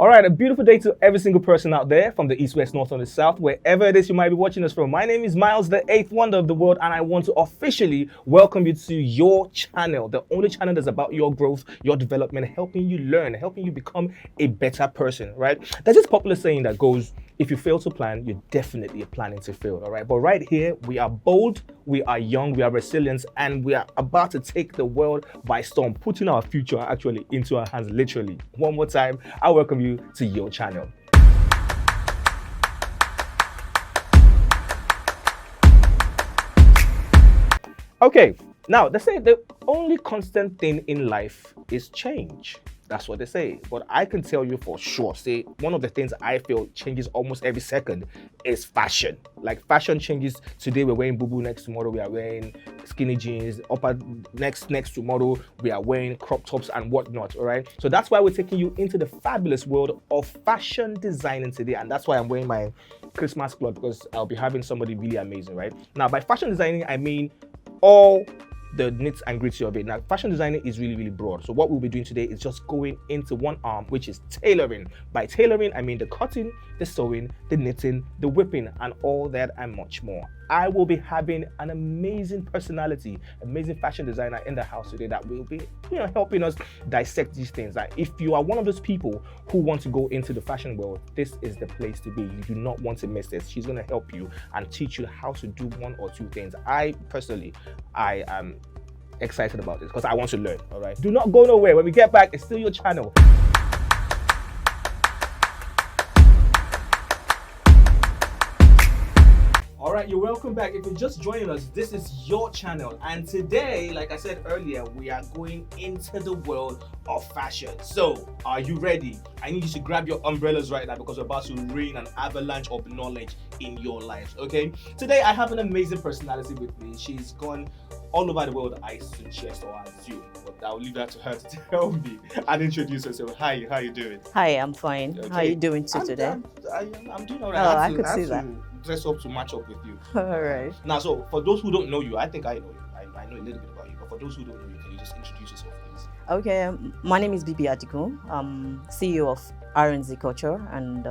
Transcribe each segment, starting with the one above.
All right, a beautiful day to every single person out there from the east, west, north, and the south, wherever it is you might be watching us from. My name is Miles, the eighth wonder of the world, and I want to officially welcome you to your channel, the only channel that's about your growth, your development, helping you learn, helping you become a better person, right? There's this popular saying that goes, if you fail to plan, you're definitely planning to fail, all right? But right here, we are bold, we are young, we are resilient, and we are about to take the world by storm, putting our future actually into our hands, literally. One more time, I welcome you to your channel. Okay, now they say the only constant thing in life is change. That's what they say. But I can tell you for sure, say one of the things I feel changes almost every second is fashion. Like fashion changes. Today we're wearing boo-boo, next tomorrow we are wearing skinny jeans, upper next tomorrow we are wearing crop tops and whatnot, all right? So that's why we're taking you into the fabulous world of fashion designing today. And that's why I'm wearing my Christmas cloth, because I'll be having somebody really amazing, right? Now, by fashion designing, I mean all the nits and gritty of it. Now, fashion designing is really broad. So what we'll be doing today is just going into one arm, which is tailoring. By tailoring, I mean the cutting, the sewing, the knitting, the whipping, and all that and much more. I will be having an amazing personality, amazing fashion designer in the house today that will be, helping us dissect these things. Like, if you are one of those people who want to go into the fashion world, this is the place to be. You do not want to miss this. She's going to help you and teach you how to do one or two things. I am excited about this because I want to learn, all right? Do not go nowhere. When we get back, it's still your channel. All right, you're welcome back. If you're just joining us, this is your channel. And today, like I said earlier, we are going into the world of fashion. So, are you ready? I need you to grab your umbrellas right now because we're about to rain an avalanche of knowledge in your lives, okay? Today, I have an amazing personality with me. She's gone all over the world, I suggest or assume, but I'll leave that to her to tell me and introduce herself. Hi, how you doing? Hi, I'm fine. Okay. How are you doing today? I'm doing all right. Oh, I could see that. Dress up to match up with you. All right. Now, so for those who don't know you, I think I know you. I know a little bit about you, but for those who don't know you, can you just introduce yourself, please? Okay, my name is Bibi Adigun. I'm CEO of R&Z Culture, and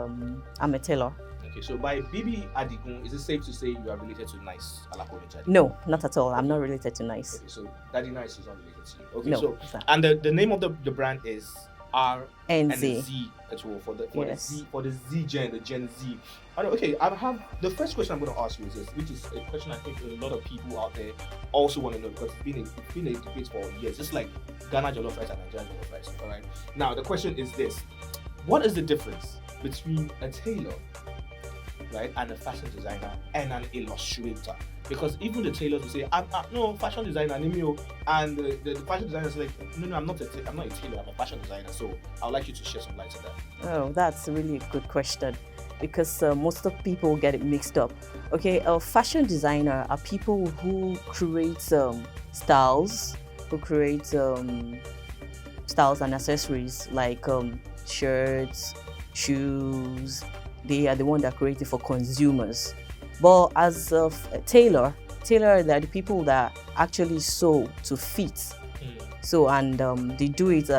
I'm a tailor. Okay, so by Bibi Adigun, is it safe to say you are related to Nice Alakome Jadi? No, not at all. I'm not related to Nice. Okay, so Daddy Nice is not related to you. Okay, no, so and the name of the brand is R&Z at all for the Z gen, the Gen Z. Okay, I have the first question I'm going to ask you is this, which is a question I think a lot of people out there also want to know because it's been a debate for years. Just like Ghana jollof rice and Nigerian jollof rice. All right. Now the question is this: what is the difference between a tailor, right, and a fashion designer and an illustrator? Because even the tailors will say, no, fashion designer, and the fashion designer is like, no, I'm not a tailor, I'm a fashion designer. So I would like you to shed some light on that. Oh, that's a really good question because most of people get it mixed up. Okay, a fashion designer are people who create styles, styles and accessories like shirts, shoes. They are the one that create it for consumers. But as a tailor, are the people that actually sew to fit. So, and they do it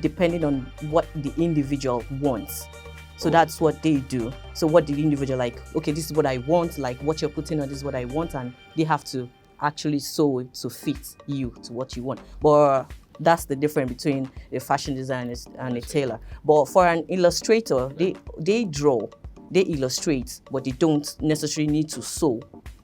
depending on what the individual wants. So that's what they do. So what the individual like, okay, this is what I want, like what you're putting on, this is what I want, and they have to actually sew it to fit you, to what you want. But that's the difference between a fashion designer and a tailor. But for an illustrator, they draw, they illustrate, but they don't necessarily need to sew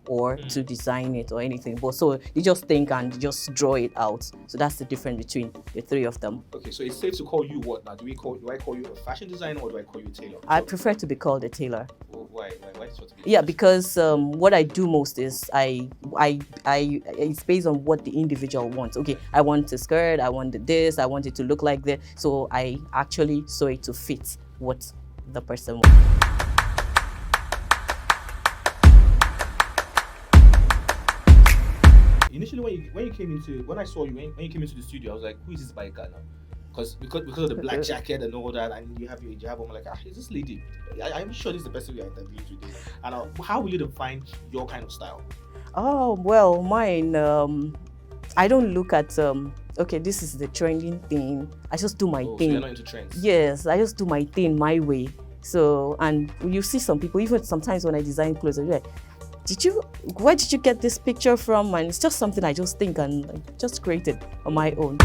or to design it or anything. But so they just think and just draw it out. So that's the difference between the three of them. Okay, so it's safe to call you what now? Do I call you a fashion designer or do I call you a tailor? I prefer to be called a tailor. Well, why yeah, because what I do most is it's based on what the individual wants. Okay, I want a skirt, I want this, I want it to look like that. So I actually sew it to fit what the person wants. Initially, when I saw you, when you came into the studio, I was like, who is this biker now? Because of the black jacket and all that, and you have your hijab, I'm like, is this lady? I'm sure this is the person we are interviewing today. And how will you define your kind of style? Oh, well, mine, I don't look at okay, this is the trending thing. I just do my Oh, so thing. you're not into trends. Yes, I just do my thing my way. So, and you see some people, even sometimes when I design clothes, I'm like, where did you get this picture from? And it's just something I just think and like, just created on my own.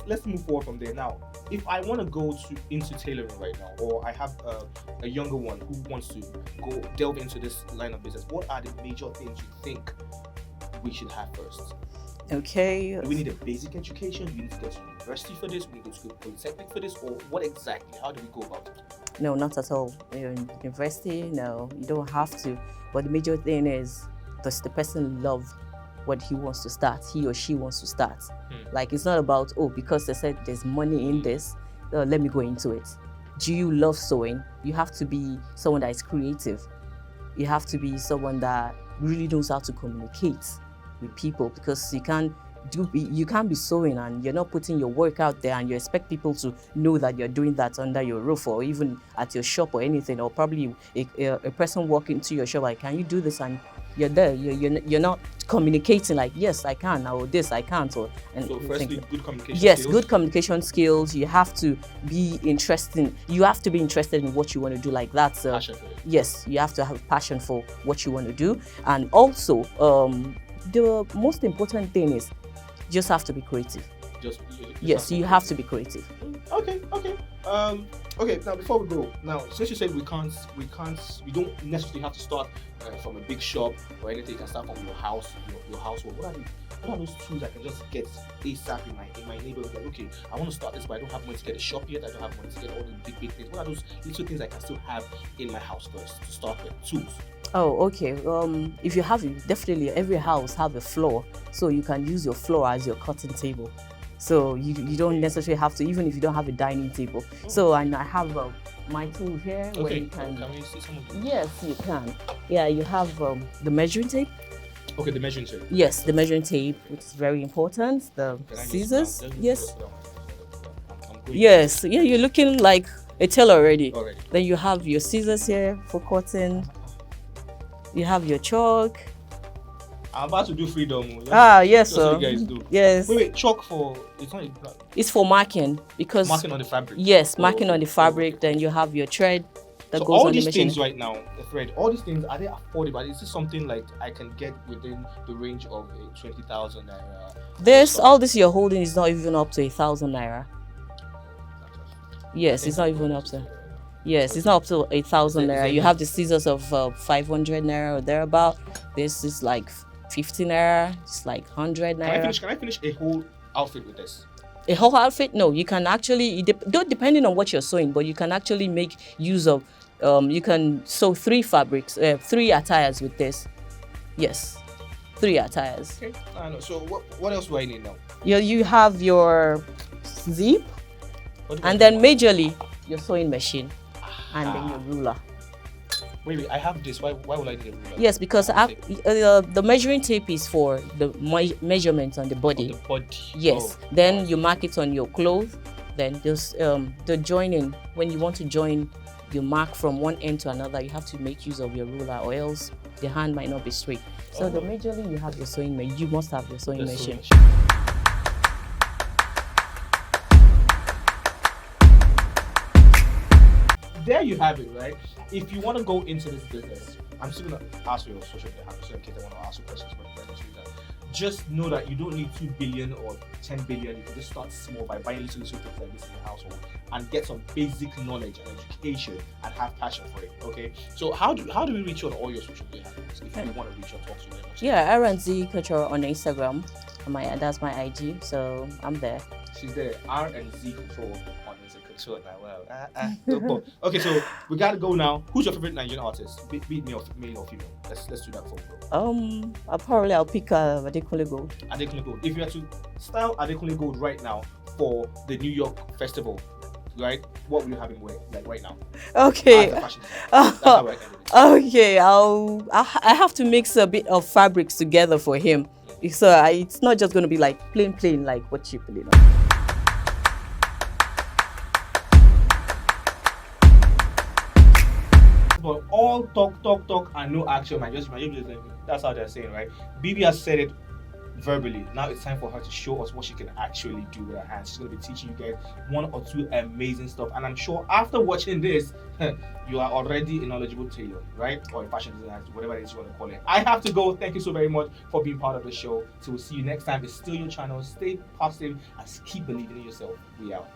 Let's move forward from there. Now, if I want to go into tailoring right now, or I have a younger one who wants to go delve into this line of business, what are the major things you think we should have first? Okay. Do we need a basic education? Do we need to go to university for this? Do we need to go to polytechnic for this? Or what exactly? How do we go about it? No, not at all. In university, no, you don't have to. But the major thing is, does the person love what he wants to start, he or she wants to start? Like, it's not about, oh, because they said there's money in this, let me go into it. Do you love sewing? You have to be someone that is creative. You have to be someone that really knows how to communicate with people, because you can't be sewing and you're not putting your work out there and you expect people to know that you're doing that under your roof or even at your shop or anything, or probably a person walking into your shop like, can you do this? And you're there, you're not communicating like, yes, I can, or this I can't. Or so firstly, good communication yes, skills. good communication skills. You have to be interested. You have to be interested in what you want to do. Like that's Passion for it. yes, you have to have passion for what you want to do. And also, the most important thing is you just have to be creative. Yes, you have to be creative. Okay. Okay. Now, before we go, now since you said we don't necessarily have to start from a big shop or anything. You can start from your house, your household. What are those tools I can just get ASAP in my neighborhood? Like, okay, I want to start this, but I don't have money to get a shop yet. I don't have money to get all the big things. What are those little things I can still have in my house first to start with? Tools. Oh, okay. If you have it, definitely every house have a floor, so you can use your floor as your cutting table. So you don't necessarily have to, even if you don't have a dining table. So, and I have my tool here where you can. Can we see some of them? Yes, you can. Yeah, you have the measuring tape. Okay, the measuring tape. Yes, the measuring tape, which is very important. The scissors. Yes. Yes. Yeah, you're looking like a tailor already. Then you have your scissors here for cutting. You have your chalk. I'm about to do freedom. Yes, sir. What you guys do. Yes. Wait, chalk for it's for marking, because marking on the fabric. Yes, marking on the fabric. Okay. Then you have your thread that goes all on these the machine. things right now, the thread, all these things, are they affordable? Is this something like I can get within the range of 20,000 naira? All this you're holding is not even up to 1,000 naira. Yes, it's not even up to. Yes, it's not up to 1,000 naira. You have the scissors of 500 naira or thereabout. This is like 50 naira. It's like 100 naira. Can I finish a whole outfit with this? A whole outfit? No, you can actually, depending on what you're sewing, but you can actually make use of, you can sew 3 fabrics, 3 attires with this. Yes, 3 attires. Okay, I know. So what else do I need now? You have your zip, and then majorly your sewing machine, and then your ruler. Wait, I have this. Why would I need a ruler? Yes, because the measuring tape is for the measurements on the body. On the body. Yes. Then you mark it on your clothes. Then just the joining. When you want to join, you mark from one end to another. You have to make use of your ruler, or else the hand might not be straight. So the majorly you have your sewing machine. You must have your sewing machine. There you have it, right? If you want to go into this business, I'm still going to ask you your social media handle, so in case I want to ask you questions about the business. Just know that you don't need 2 billion or 10 billion. You can just start small by buying little things like this in your household and get some basic knowledge and education and have passion for it. Okay. So how do we reach you on all your social media handles if you want to reach out, talk to you? Yeah, R&Z Culture on Instagram. That's my IG. So I'm there. She's there. R&Z Control on Instagram. Well, okay, so we gotta go now. Who's your favorite Nigerian artist? Be male or female? Let's do that before we go. I'll pick Adekunle Gold. Adekunle Gold. If you had to style Adekunle Gold right now for the New York Festival, right? What will you have him wear, like right now? Okay. Okay. I have to mix a bit of fabrics together for him. So it's not just going to be like plain like what you put it on. for all talk and no action, that's how they're saying, right? BB has said it verbally. Now it's time for her to show us what she can actually do with her hands. She's going to be teaching you guys one or two amazing stuff, and I'm sure after watching this, you are already a knowledgeable tailor, right? Or a fashion designer, whatever it is you want to call it. I have to go. Thank you so very much for being part of the show. So we'll see you next time. It's still your channel. Stay positive and keep believing in yourself. We out.